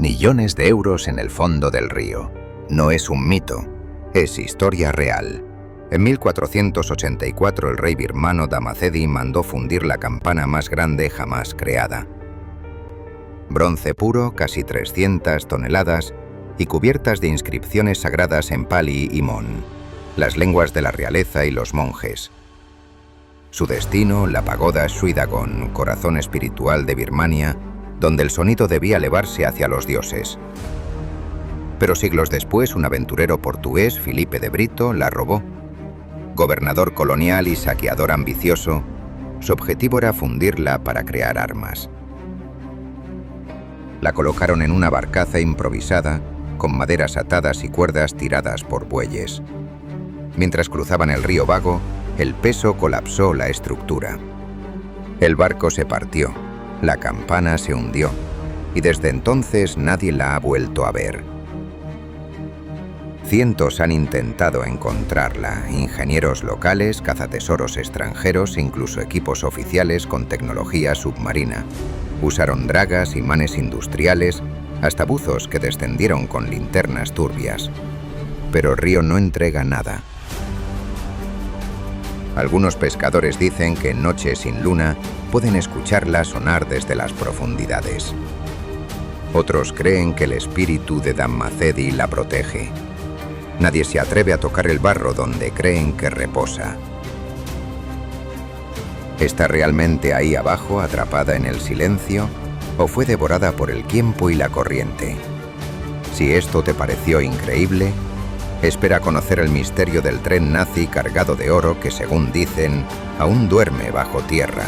Millones de euros en el fondo del río. No es un mito, es historia real. En 1484 el rey birmano Dhammadhedi mandó fundir la campana más grande jamás creada. Bronce puro, casi 300 toneladas, y cubiertas de inscripciones sagradas en Pali y Mon, las lenguas de la realeza y los monjes. Su destino, la pagoda Shwedagon, corazón espiritual de Birmania, donde el sonido debía elevarse hacia los dioses. Pero siglos después, un aventurero portugués, Filipe de Brito, la robó. Gobernador colonial y saqueador ambicioso, su objetivo era fundirla para crear armas. La colocaron en una barcaza improvisada, con maderas atadas y cuerdas tiradas por bueyes. Mientras cruzaban el río Vago, el peso colapsó la estructura. El barco se partió, la campana se hundió, y desde entonces nadie la ha vuelto a ver. Cientos han intentado encontrarla, ingenieros locales, cazatesoros extranjeros, incluso equipos oficiales con tecnología submarina. Usaron dragas, imanes industriales, hasta buzos que descendieron con linternas turbias. Pero el río no entrega nada. Algunos pescadores dicen que en noches sin luna pueden escucharla sonar desde las profundidades. Otros creen que el espíritu de Dhammadhedi la protege. Nadie se atreve a tocar el barro donde creen que reposa. ¿Está realmente ahí abajo, atrapada en el silencio, o fue devorada por el tiempo y la corriente? Si esto te pareció increíble, espera conocer el misterio del tren nazi cargado de oro que, según dicen, aún duerme bajo tierra.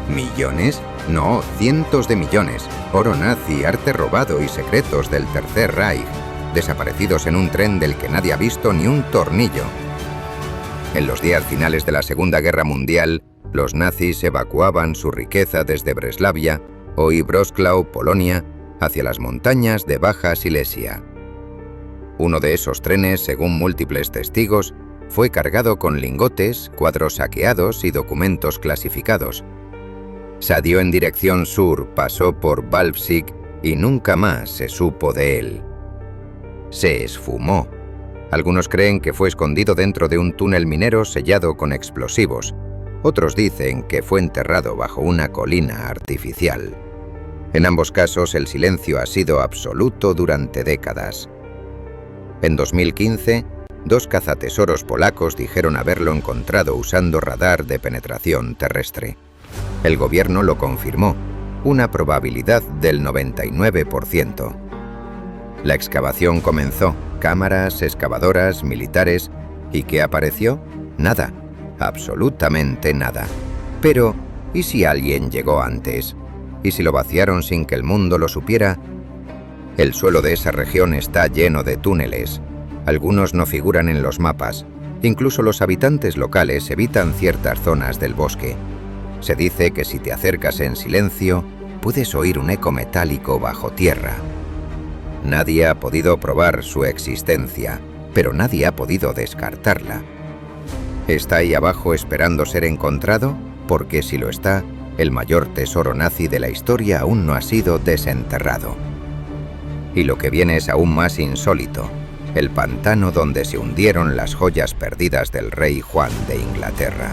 ¿Millones? No, cientos de millones. Oro nazi, arte robado y secretos del Tercer Reich, desaparecidos en un tren del que nadie ha visto ni un tornillo. En los días finales de la Segunda Guerra Mundial, los nazis evacuaban su riqueza desde Breslavia o Wrocław, Polonia, hacia las montañas de Baja Silesia. Uno de esos trenes, según múltiples testigos, fue cargado con lingotes, cuadros saqueados y documentos clasificados. Salió en dirección sur, pasó por Valvsik y nunca más se supo de él. Se esfumó. Algunos creen que fue escondido dentro de un túnel minero sellado con explosivos. Otros dicen que fue enterrado bajo una colina artificial. En ambos casos, el silencio ha sido absoluto durante décadas. En 2015, 2 cazatesoros polacos dijeron haberlo encontrado usando radar de penetración terrestre. El gobierno lo confirmó, una probabilidad del 99%. La excavación comenzó, cámaras, excavadoras, militares, ¿y qué apareció? Nada, absolutamente nada. Pero, ¿y si alguien llegó antes? ¿Y si lo vaciaron sin que el mundo lo supiera? El suelo de esa región está lleno de túneles. Algunos no figuran en los mapas. Incluso los habitantes locales evitan ciertas zonas del bosque. Se dice que si te acercas en silencio, puedes oír un eco metálico bajo tierra. Nadie ha podido probar su existencia, pero nadie ha podido descartarla. ¿Está ahí abajo esperando ser encontrado? Porque si lo está, el mayor tesoro nazi de la historia aún no ha sido desenterrado. Y lo que viene es aún más insólito: el pantano donde se hundieron las joyas perdidas del rey Juan de Inglaterra.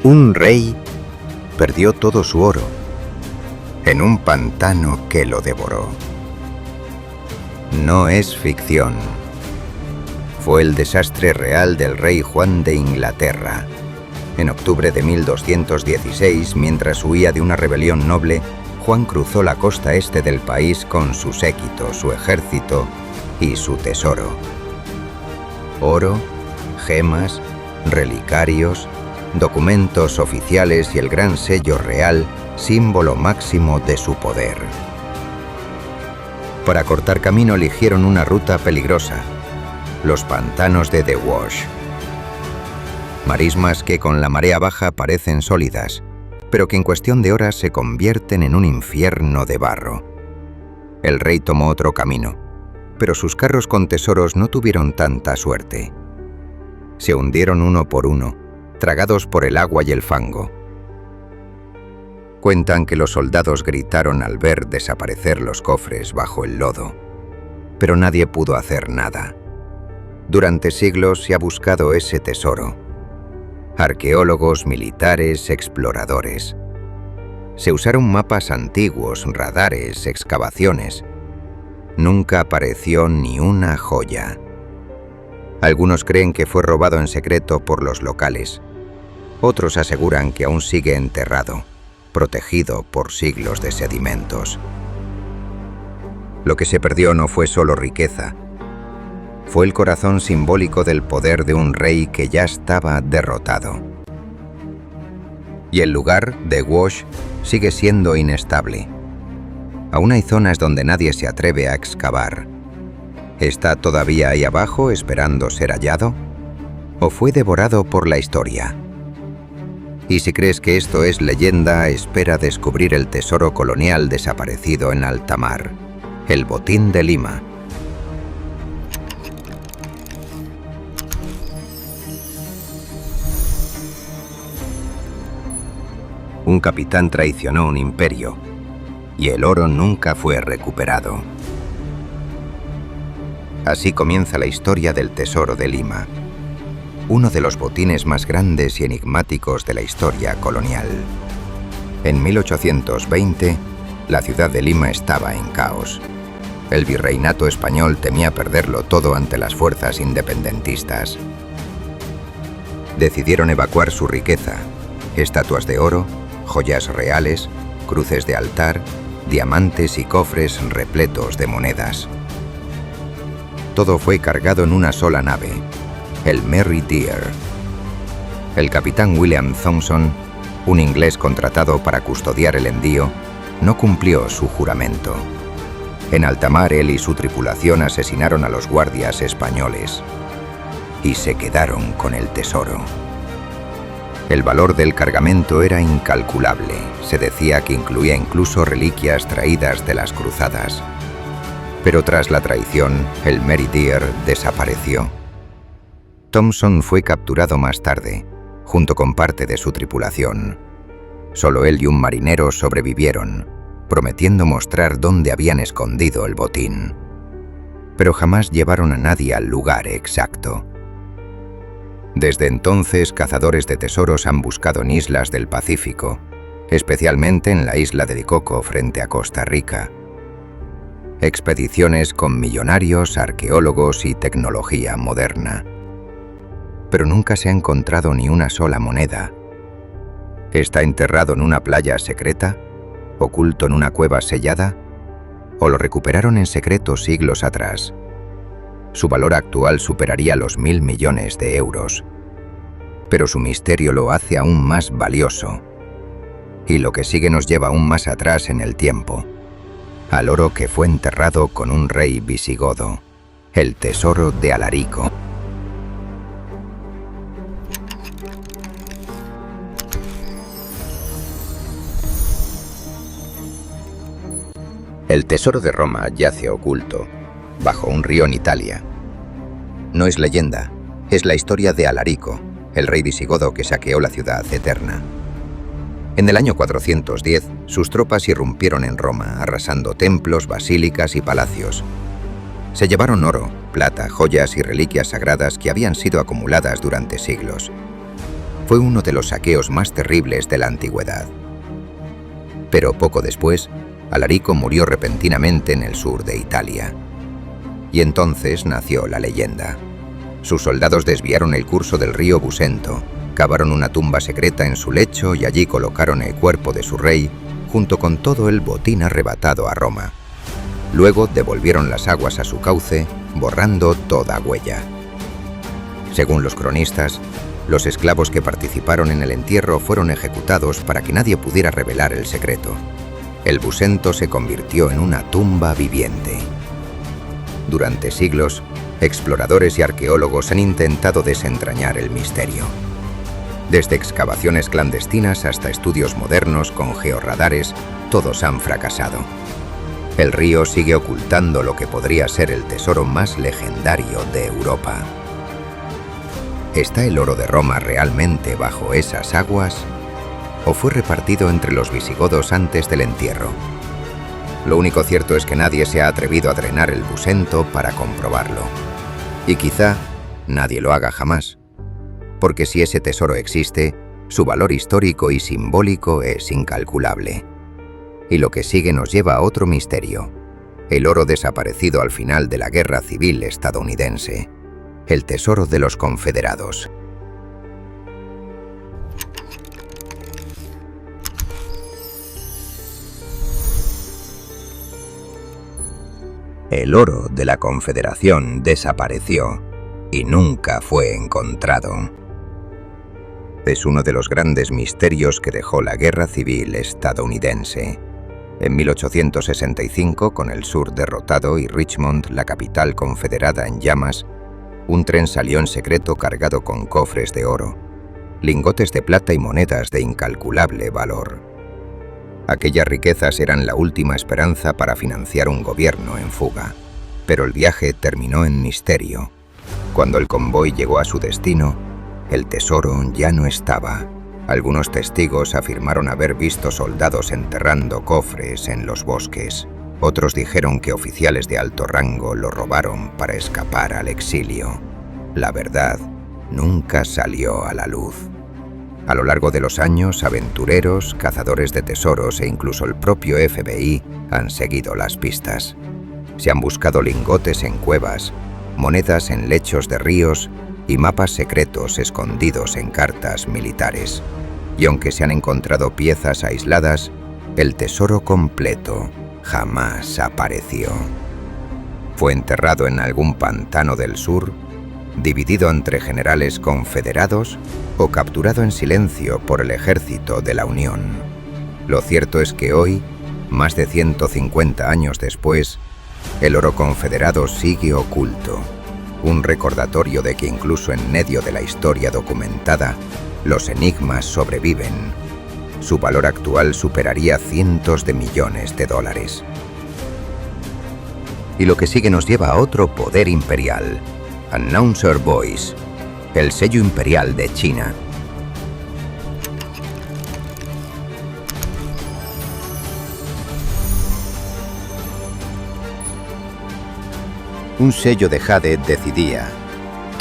Un rey perdió todo su oro en un pantano que lo devoró. No es ficción. Fue el desastre real del rey Juan de Inglaterra. En octubre de 1216, mientras huía de una rebelión noble, Juan cruzó la costa este del país con su séquito, su ejército y su tesoro. Oro, gemas, relicarios, documentos oficiales y el gran sello real, símbolo máximo de su poder. Para cortar camino eligieron una ruta peligrosa: los pantanos de The Wash. Marismas que con la marea baja parecen sólidas, pero que en cuestión de horas se convierten en un infierno de barro. El rey tomó otro camino, pero sus carros con tesoros no tuvieron tanta suerte. Se hundieron uno por uno, tragados por el agua y el fango. Cuentan que los soldados gritaron al ver desaparecer los cofres bajo el lodo, pero nadie pudo hacer nada. Durante siglos se ha buscado ese tesoro. Arqueólogos, militares, exploradores. Se usaron mapas antiguos, radares, excavaciones. Nunca apareció ni una joya. Algunos creen que fue robado en secreto por los locales. Otros aseguran que aún sigue enterrado, protegido por siglos de sedimentos. Lo que se perdió no fue solo riqueza. Fue el corazón simbólico del poder de un rey que ya estaba derrotado. Y el lugar, de Wash, sigue siendo inestable. Aún hay zonas donde nadie se atreve a excavar. ¿Está todavía ahí abajo esperando ser hallado? ¿O fue devorado por la historia? Y si crees que esto es leyenda, espera descubrir el tesoro colonial desaparecido en alta mar, el Botín de Lima. Un capitán traicionó un imperio, y el oro nunca fue recuperado. Así comienza la historia del Tesoro de Lima, uno de los botines más grandes y enigmáticos de la historia colonial. En 1820, la ciudad de Lima estaba en caos. El virreinato español temía perderlo todo ante las fuerzas independentistas. Decidieron evacuar su riqueza: estatuas de oro, joyas reales, cruces de altar, diamantes y cofres repletos de monedas. Todo fue cargado en una sola nave, el Mary Dear. El capitán William Thompson, un inglés contratado para custodiar el envío, no cumplió su juramento. En alta mar, él y su tripulación asesinaron a los guardias españoles y se quedaron con el tesoro. El valor del cargamento era incalculable. Se decía que incluía incluso reliquias traídas de las cruzadas. Pero tras la traición, el Mary Dear desapareció. Thompson fue capturado más tarde, junto con parte de su tripulación. Solo él y un marinero sobrevivieron, prometiendo mostrar dónde habían escondido el botín. Pero jamás llevaron a nadie al lugar exacto. Desde entonces, cazadores de tesoros han buscado en islas del Pacífico, especialmente en la isla de Coco frente a Costa Rica. Expediciones con millonarios, arqueólogos y tecnología moderna. Pero nunca se ha encontrado ni una sola moneda. ¿Está enterrado en una playa secreta? ¿Oculto en una cueva sellada? ¿O lo recuperaron en secreto siglos atrás? Su valor actual superaría los 1.000 millones de euros. Pero su misterio lo hace aún más valioso. Y lo que sigue nos lleva aún más atrás en el tiempo, al oro que fue enterrado con un rey visigodo, el tesoro de Alarico. El tesoro de Roma yace oculto, bajo un río en Italia. No es leyenda, es la historia de Alarico, el rey visigodo que saqueó la ciudad eterna. En el año 410, sus tropas irrumpieron en Roma, arrasando templos, basílicas y palacios. Se llevaron oro, plata, joyas y reliquias sagradas que habían sido acumuladas durante siglos. Fue uno de los saqueos más terribles de la antigüedad. Pero poco después, Alarico murió repentinamente en el sur de Italia. Y entonces nació la leyenda. Sus soldados desviaron el curso del río Busento, cavaron una tumba secreta en su lecho y allí colocaron el cuerpo de su rey, junto con todo el botín arrebatado a Roma. Luego devolvieron las aguas a su cauce, borrando toda huella. Según los cronistas, los esclavos que participaron en el entierro fueron ejecutados para que nadie pudiera revelar el secreto. El Busento se convirtió en una tumba viviente. Durante siglos, exploradores y arqueólogos han intentado desentrañar el misterio. Desde excavaciones clandestinas hasta estudios modernos con georradares, todos han fracasado. El río sigue ocultando lo que podría ser el tesoro más legendario de Europa. ¿Está el oro de Roma realmente bajo esas aguas? ¿O fue repartido entre los visigodos antes del entierro? Lo único cierto es que nadie se ha atrevido a drenar el Busento para comprobarlo. Y quizá nadie lo haga jamás. Porque si ese tesoro existe, su valor histórico y simbólico es incalculable. Y lo que sigue nos lleva a otro misterio: el oro desaparecido al final de la Guerra Civil estadounidense, el tesoro de los Confederados. El oro de la Confederación desapareció y nunca fue encontrado. Es uno de los grandes misterios que dejó la Guerra Civil estadounidense. En 1865, con el sur derrotado y Richmond, la capital confederada, en llamas, un tren salió en secreto cargado con cofres de oro, lingotes de plata y monedas de incalculable valor. Aquellas riquezas eran la última esperanza para financiar un gobierno en fuga, pero el viaje terminó en misterio. Cuando el convoy llegó a su destino, el tesoro ya no estaba. Algunos testigos afirmaron haber visto soldados enterrando cofres en los bosques. Otros dijeron que oficiales de alto rango lo robaron para escapar al exilio. La verdad nunca salió a la luz. A lo largo de los años, aventureros, cazadores de tesoros e incluso el propio FBI han seguido las pistas. Se han buscado lingotes en cuevas, monedas en lechos de ríos y mapas secretos escondidos en cartas militares. Y aunque se han encontrado piezas aisladas, el tesoro completo jamás apareció. Fue enterrado en algún pantano del sur, dividido entre generales confederados o capturado en silencio por el ejército de la Unión. Lo cierto es que hoy, más de 150 años después, el oro confederado sigue oculto. Un recordatorio de que incluso en medio de la historia documentada, los enigmas sobreviven. Su valor actual superaría cientos de millones de dólares. Y lo que sigue nos lleva a otro poder imperial: Announcer Voice, el sello imperial de China. Un sello de jade decidía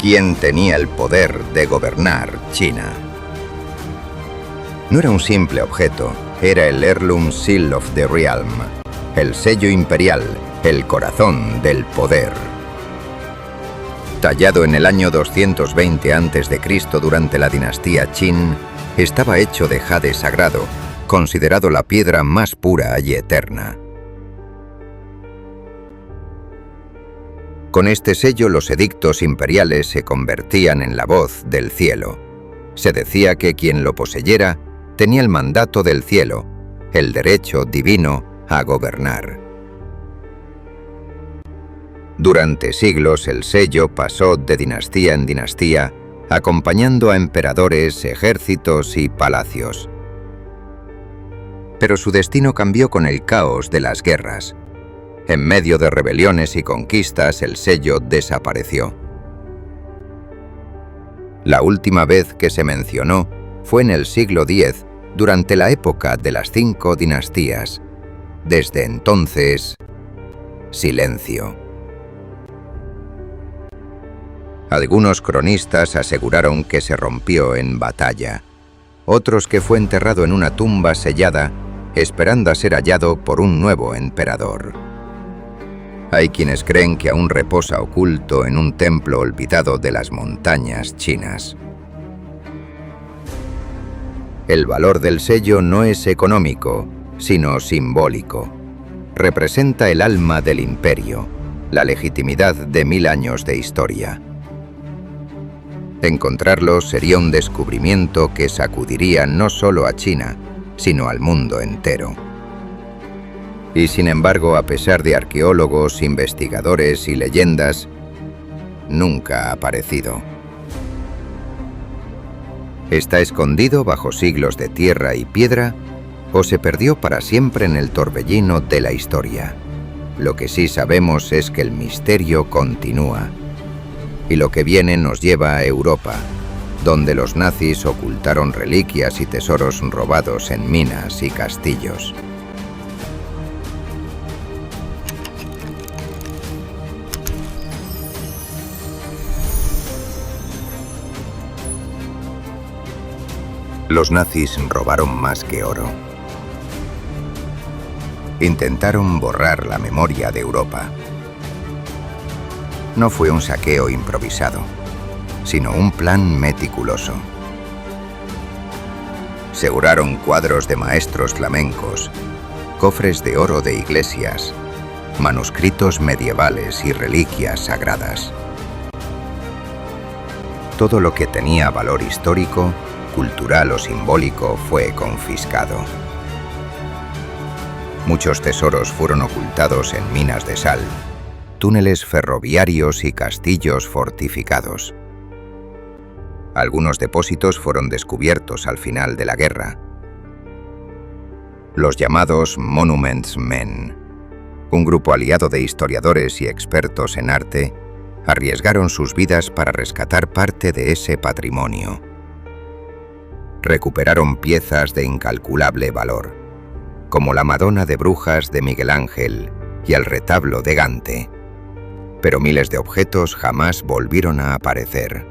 quién tenía el poder de gobernar China. No era un simple objeto, era el Heirloom Seal of the Realm, el sello imperial, el corazón del poder. Tallado en el año 220 a.C. durante la dinastía Qin, estaba hecho de jade sagrado, considerado la piedra más pura y eterna. Con este sello los edictos imperiales se convertían en la voz del cielo. Se decía que quien lo poseyera tenía el mandato del cielo, el derecho divino a gobernar. Durante siglos el sello pasó de dinastía en dinastía, acompañando a emperadores, ejércitos y palacios. Pero su destino cambió con el caos de las guerras. En medio de rebeliones y conquistas, el sello desapareció. La última vez que se mencionó fue en el siglo X, durante la época de las 5 dinastías. Desde entonces, silencio. Algunos cronistas aseguraron que se rompió en batalla, otros que fue enterrado en una tumba sellada, esperando a ser hallado por un nuevo emperador. Hay quienes creen que aún reposa oculto en un templo olvidado de las montañas chinas. El valor del sello no es económico, sino simbólico. Representa el alma del imperio, la legitimidad de 1000 años de historia. Encontrarlo sería un descubrimiento que sacudiría no solo a China, sino al mundo entero. Y sin embargo, a pesar de arqueólogos, investigadores y leyendas, nunca ha aparecido. ¿Está escondido bajo siglos de tierra y piedra o se perdió para siempre en el torbellino de la historia? Lo que sí sabemos es que el misterio continúa. Y lo que viene nos lleva a Europa, donde los nazis ocultaron reliquias y tesoros robados en minas y castillos. Los nazis robaron más que oro. Intentaron borrar la memoria de Europa. No fue un saqueo improvisado, sino un plan meticuloso. Seguraron cuadros de maestros flamencos, cofres de oro de iglesias, manuscritos medievales y reliquias sagradas. Todo lo que tenía valor histórico, cultural o simbólico fue confiscado. Muchos tesoros fueron ocultados en minas de sal, túneles ferroviarios y castillos fortificados. Algunos depósitos fueron descubiertos al final de la guerra. Los llamados Monuments Men, un grupo aliado de historiadores y expertos en arte, arriesgaron sus vidas para rescatar parte de ese patrimonio. Recuperaron piezas de incalculable valor, como la Madonna de Brujas de Miguel Ángel y el retablo de Gante. Pero miles de objetos jamás volvieron a aparecer.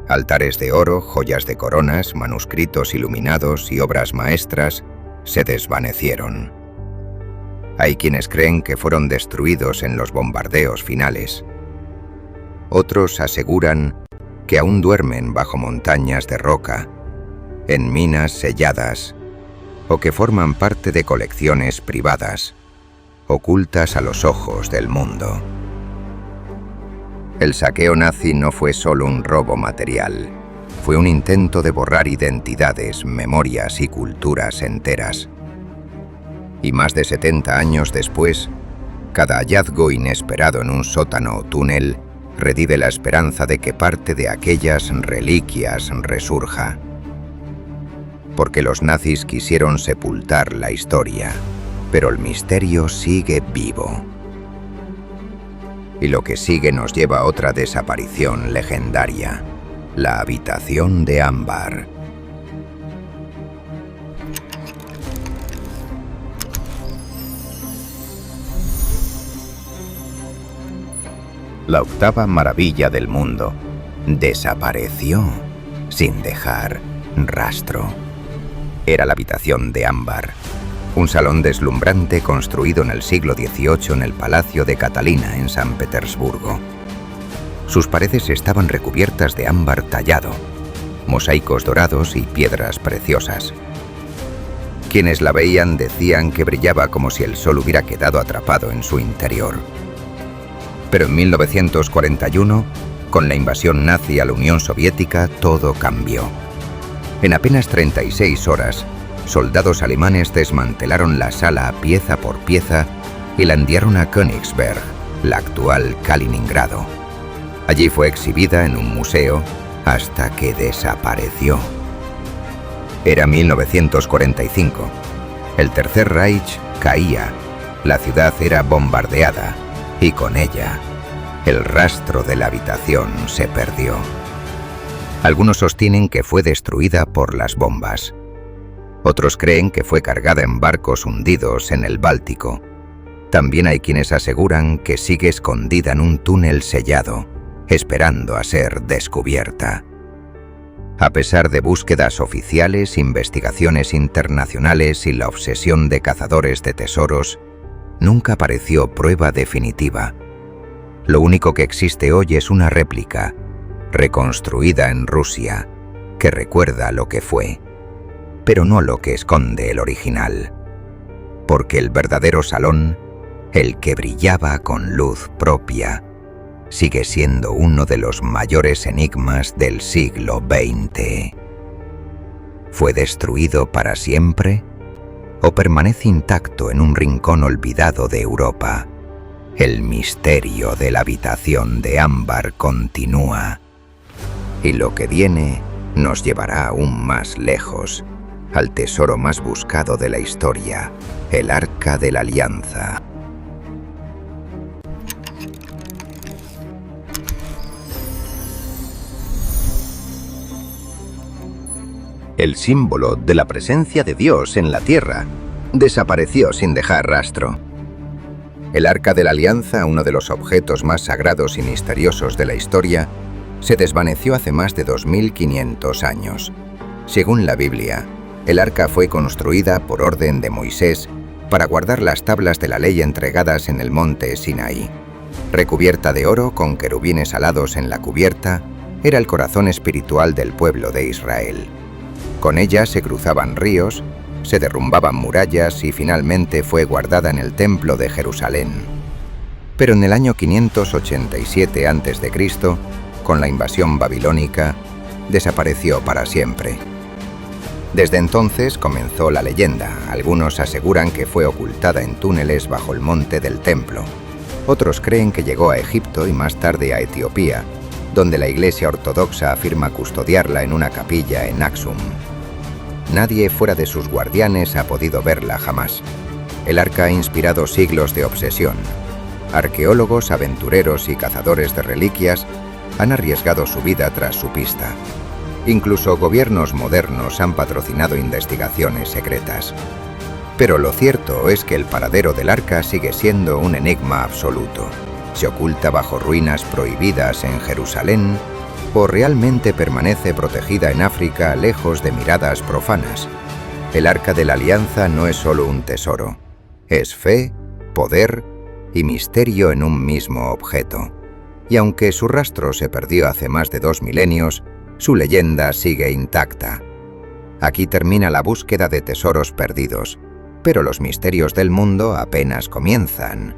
Altares de oro, joyas de coronas, manuscritos iluminados y obras maestras se desvanecieron. Hay quienes creen que fueron destruidos en los bombardeos finales. Otros aseguran que aún duermen bajo montañas de roca, en minas selladas, o que forman parte de colecciones privadas, ocultas a los ojos del mundo. El saqueo nazi no fue solo un robo material, fue un intento de borrar identidades, memorias y culturas enteras. Y más de 70 años después, cada hallazgo inesperado en un sótano o túnel revive la esperanza de que parte de aquellas reliquias resurja. Porque los nazis quisieron sepultar la historia, pero el misterio sigue vivo. Y lo que sigue nos lleva a otra desaparición legendaria, la habitación de ámbar. La octava maravilla del mundo desapareció sin dejar rastro. Era la habitación de ámbar, un salón deslumbrante construido en el siglo XVIII en el Palacio de Catalina en San Petersburgo. Sus paredes estaban recubiertas de ámbar tallado, mosaicos dorados y piedras preciosas. Quienes la veían decían que brillaba como si el sol hubiera quedado atrapado en su interior. Pero en 1941, con la invasión nazi a la Unión Soviética, todo cambió. En apenas 36 horas, soldados alemanes desmantelaron la sala pieza por pieza y la enviaron a Königsberg, la actual Kaliningrado. Allí fue exhibida en un museo hasta que desapareció. Era 1945. El Tercer Reich caía, la ciudad era bombardeada y con ella, el rastro de la habitación se perdió. Algunos sostienen que fue destruida por las bombas. Otros creen que fue cargada en barcos hundidos en el Báltico. También hay quienes aseguran que sigue escondida en un túnel sellado, esperando a ser descubierta. A pesar de búsquedas oficiales, investigaciones internacionales y la obsesión de cazadores de tesoros, nunca apareció prueba definitiva. Lo único que existe hoy es una réplica, reconstruida en Rusia, que recuerda lo que fue, pero no lo que esconde el original. Porque el verdadero salón, el que brillaba con luz propia, sigue siendo uno de los mayores enigmas del siglo XX. ¿Fue destruido para siempre? ¿O permanece intacto en un rincón olvidado de Europa? El misterio de la habitación de ámbar continúa. Y lo que viene nos llevará aún más lejos, al tesoro más buscado de la historia, el Arca de la Alianza. El símbolo de la presencia de Dios en la tierra desapareció sin dejar rastro. El Arca de la Alianza, uno de los objetos más sagrados y misteriosos de la historia, se desvaneció hace más de 2500 años. Según la Biblia, el arca fue construida por orden de Moisés para guardar las tablas de la ley entregadas en el monte Sinaí. Recubierta de oro con querubines alados en la cubierta, era el corazón espiritual del pueblo de Israel. Con ella se cruzaban ríos, se derrumbaban murallas y finalmente fue guardada en el templo de Jerusalén. Pero en el año 587 a.C., con la invasión babilónica, desapareció para siempre. Desde entonces comenzó la leyenda. Algunos aseguran que fue ocultada en túneles bajo el monte del templo. Otros creen que llegó a Egipto y más tarde a Etiopía, donde la Iglesia Ortodoxa afirma custodiarla en una capilla en Aksum. Nadie fuera de sus guardianes ha podido verla jamás. El arca ha inspirado siglos de obsesión. Arqueólogos, aventureros y cazadores de reliquias han arriesgado su vida tras su pista. Incluso gobiernos modernos han patrocinado investigaciones secretas. Pero lo cierto es que el paradero del arca sigue siendo un enigma absoluto. ¿Se oculta bajo ruinas prohibidas en Jerusalén o realmente permanece protegida en África lejos de miradas profanas? El Arca de la Alianza no es solo un tesoro. Es fe, poder y misterio en un mismo objeto. Y aunque su rastro se perdió hace más de 2 milenios, su leyenda sigue intacta. Aquí termina la búsqueda de tesoros perdidos, pero los misterios del mundo apenas comienzan.